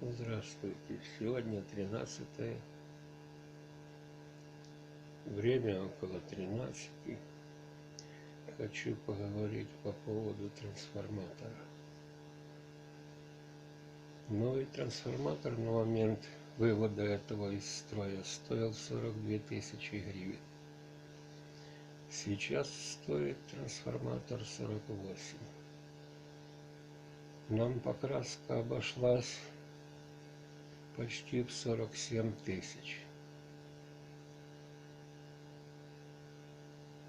Здравствуйте. Сегодня 13-е. Время около 13. Хочу поговорить по поводу трансформатора. Новый трансформатор на момент вывода этого из строя стоил 42 тысячи гривен. Сейчас стоит трансформатор 48. Нам покраска обошлась почти в 47 тысяч.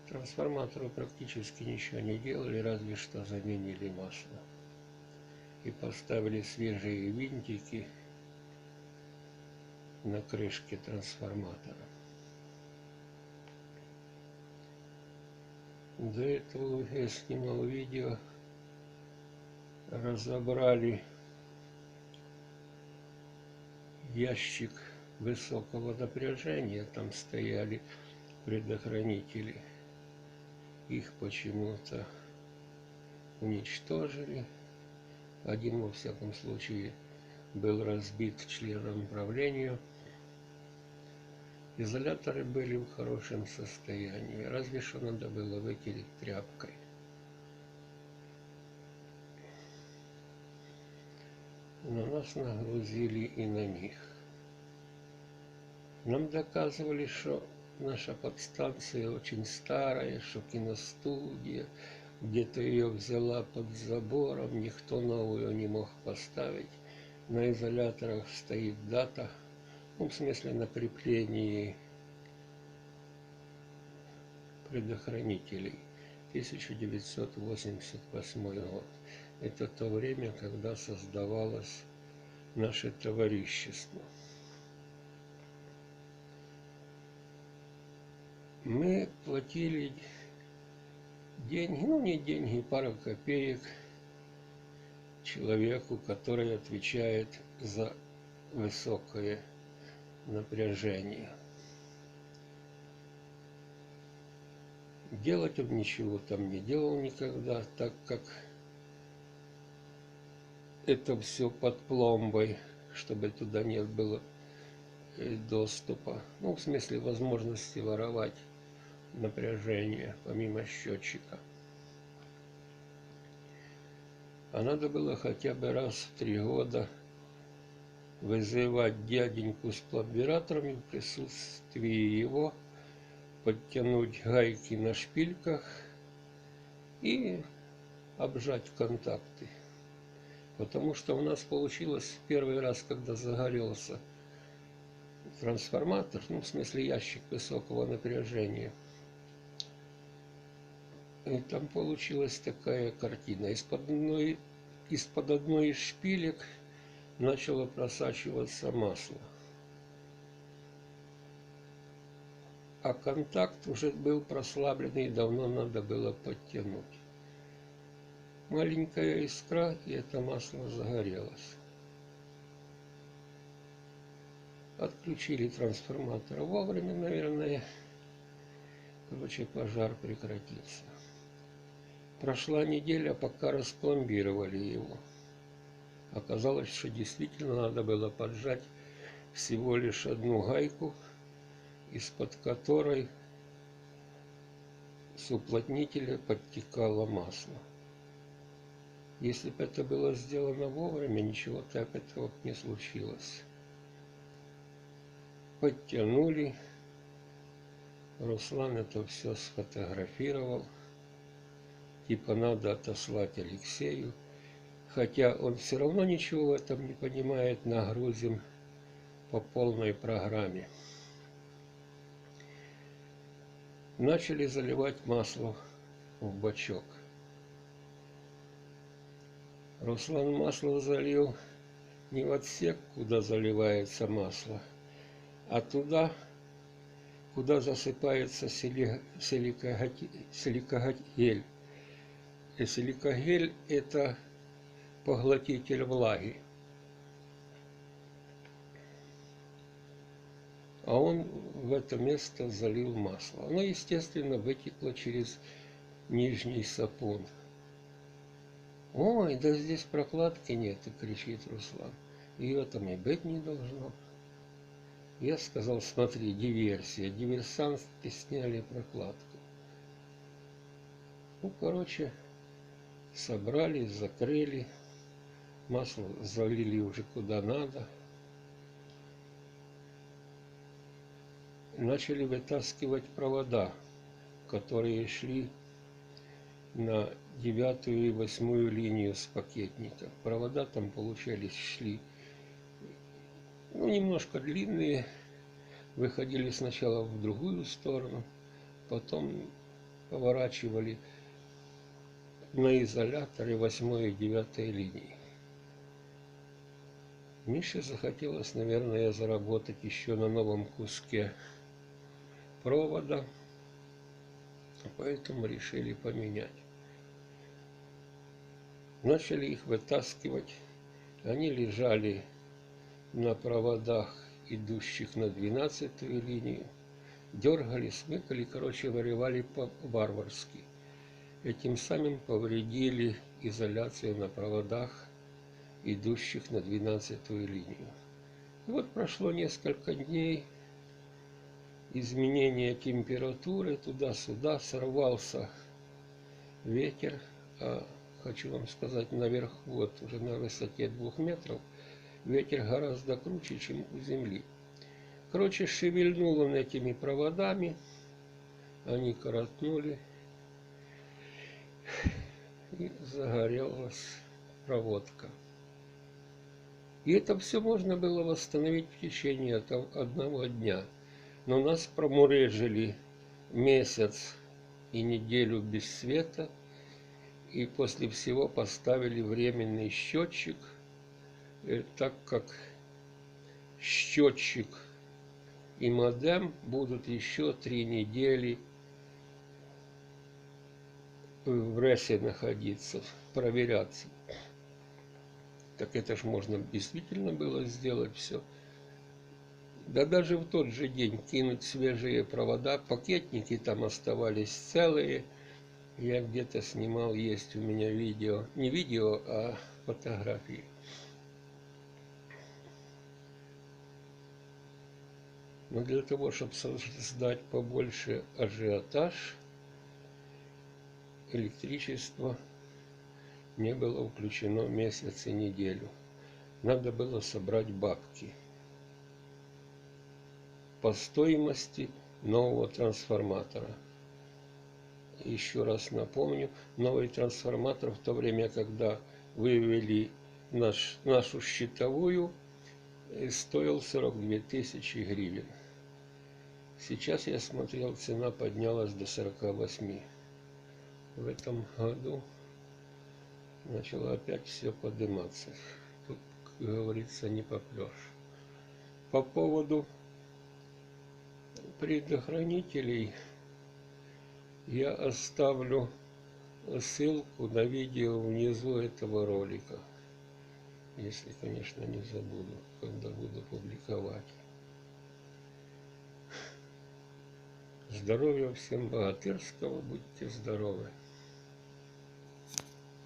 Трансформатору практически ничего не делали, разве что заменили масло. И поставили свежие винтики на крышке трансформатора. До этого я снимал видео, разобрали ящик высокого напряжения, там стояли предохранители. Их почему-то уничтожили. Один, во всяком случае, был разбит членом управления. Изоляторы были в хорошем состоянии, разве что надо было вытереть тряпкой. Но нас нагрузили и на них. Нам доказывали, что наша подстанция очень старая, что киностудия, где-то ее взяла под забором, никто новую не мог поставить. На изоляторах стоит дата, в смысле на креплении предохранителей, 1988 год. Это то время, когда создавалось наше товарищество. Мы платили деньги, не деньги, пару копеек человеку, который отвечает за высокое напряжение. Делать он ничего там не делал никогда, так как это все под пломбой, чтобы туда не было доступа, в смысле возможности воровать напряжение помимо счетчика. А надо было хотя бы раз в 3 года вызывать дяденьку с пломбиратором и в присутствии его подтянуть гайки на шпильках и обжать контакты. Потому что у нас получилось первый раз, когда загорелся трансформатор, в смысле ящик высокого напряжения. И там получилась такая картина. Из-под одной из шпилек начало просачиваться масло. А контакт уже был прослабленный, давно надо было подтянуть. Маленькая искра, и это масло загорелось. Отключили трансформатор вовремя, наверное. Пожар прекратился. Прошла неделя, пока распломбировали его. Оказалось, что действительно надо было поджать всего лишь одну гайку, из-под которой с уплотнителя подтекало масло. Если бы это было сделано вовремя, ничего так этого не случилось. Подтянули. Руслан это все сфотографировал. Типа надо отослать Алексею. Хотя он все равно ничего в этом не понимает, нагрузим по полной программе. Начали заливать масло в бачок. Руслан масло залил не в отсек, куда заливается масло, а туда, куда засыпается силикагель. И силикагель – это поглотитель влаги. А он в это место залил масло. Оно, естественно, вытекло через нижний сапун. «Ой, да здесь прокладки нет!» – кричит Руслан. Ее там и быть не должно. Я сказал, смотри, диверсия, диверсанты сняли прокладку. Ну, короче, собрали, закрыли, масло залили уже куда надо. Начали вытаскивать провода, которые шли на 9-ю и 8-ю линию с пакетника. Провода там получались, шли, ну, немножко длинные, выходили сначала в другую сторону, потом поворачивали на изоляторе 8-й и 9-й линии. Мише захотелось, наверное, заработать еще на новом куске провода, поэтому решили поменять. Начали их вытаскивать. Они лежали на проводах, идущих на 12-ю линию. Дергали, смыкали, короче, вырывали по-варварски. Этим самым повредили изоляцию на проводах, идущих на 12-ю линию. И вот прошло несколько дней, изменение температуры туда-сюда, сорвался ветер, а хочу вам сказать, наверх, вот уже на высоте 2 метров, ветер гораздо круче, чем у земли. Короче, шевельнул он этими проводами, они коротнули, и загорелась проводка. И это все можно было восстановить в течение одного дня. Но нас промурыжили месяц и неделю без света, и после всего поставили временный счетчик, так как счетчик и модем будут еще 3 недели в РЭСе находиться, проверяться. Так это ж можно действительно было сделать все. Да даже в тот же день кинуть свежие провода, пакетники там оставались целые. Я где-то снимал, есть у меня видео, не видео, а фотографии. Но для того, чтобы создать побольше ажиотаж, электричество не было включено месяц и неделю. Надо было собрать бабки по стоимости нового трансформатора. Еще раз напомню, новый трансформатор в то время, когда вывели нашу счетовую, стоил 42 тысячи гривен. Сейчас я смотрел, цена поднялась до 48. В этом году начало опять все подниматься. Тут, как говорится, не попрешь. По поводу предохранителей я оставлю ссылку на видео внизу этого ролика. Если, конечно, не забуду, когда буду публиковать. Здоровья всем богатырского, будьте здоровы.